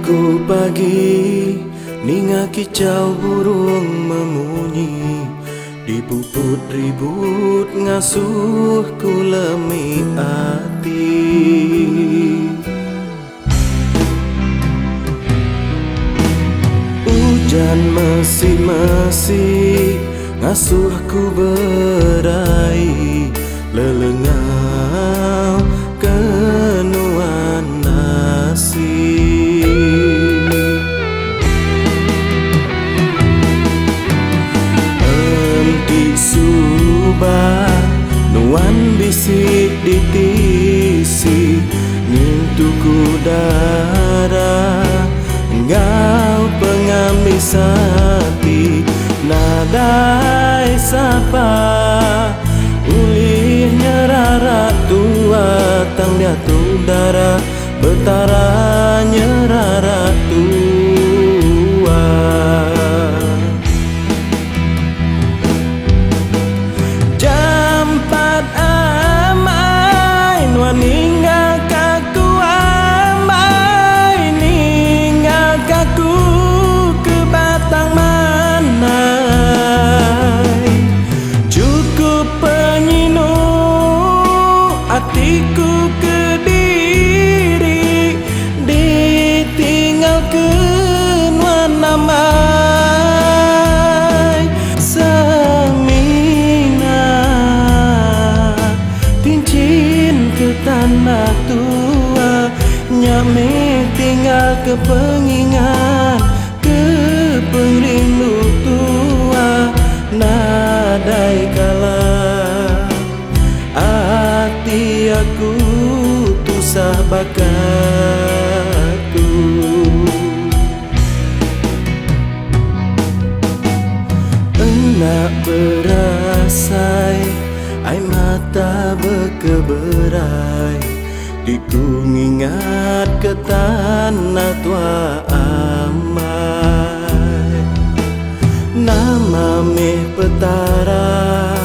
Tengku pagi, ninga kicau burung memunyi, di puput ribut ngasuh ku lemi hati. Hujan mesi-mesi ngasuh ku berai, lelengau kenuan nasi. Enti subah nuan bisik ditisi, ngintuku darah engkau pengamis hati. Nadai sapa ulihnya rara tua, tang dia darah betaranya rara tua. Jam 4 amai nuan ninggal kaku, amai ninggal kaku ke batang manai. Cukup penyinu hatiku ke diri, ditinggal ke nuan namai. Semina tincin ke tanah tua, nyame tinggal ke pengingat, ke pengrindu tua. Nadai kala hati aku tusah bakatu. Enak berasai, air mata berkeberai, diku ngingat ke tanah tua amai. Nama meh petara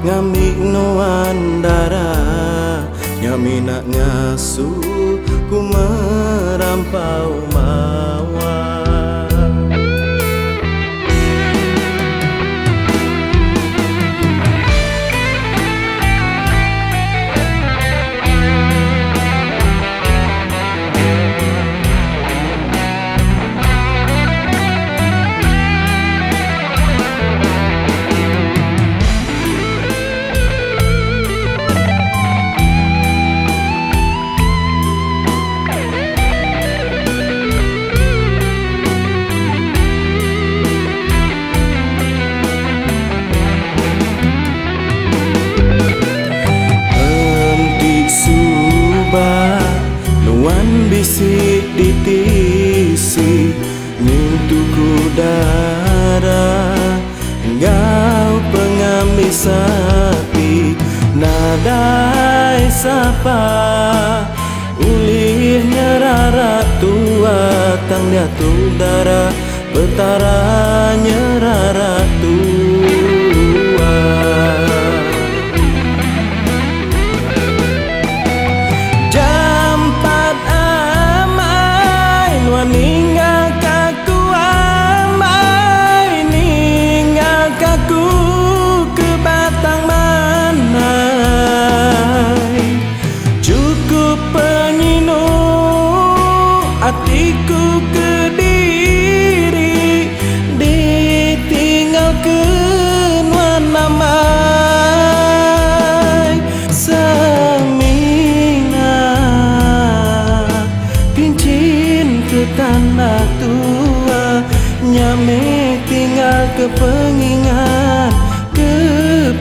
ngamik nuan darah, nyami nak ngasuh ku merampau mawar. Nuan bisik ditisi, ngintuku darah engkau pengamis hati. Nadai sapa ulihnya rara tua, tang dia darah betaranya rara tua. Ninggal kaku, amai ninggal kaku ke batang manai. Cukup penyinu hatiku ke diri, ditinggal ke nuan namai. Semina kincin ke tanah tua, nyame tinggal ke pengingat, ke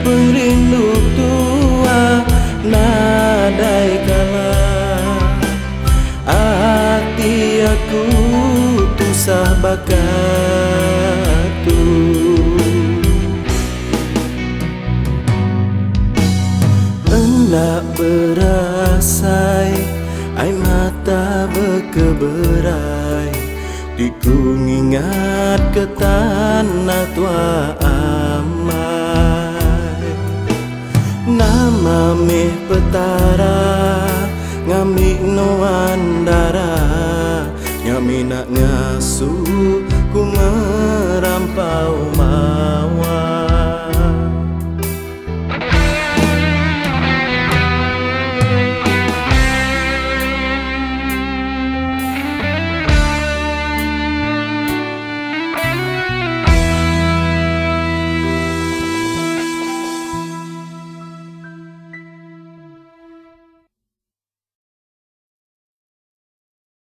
pengrindu tua. Nadai kala hati aku tusah bakatu. Hendak berasai, air mata berkeberai, diku ngingat ke tanah tua amai. Nama meh petara ngamik nuan darah, Nyami nak ngasu ku merampau mawar.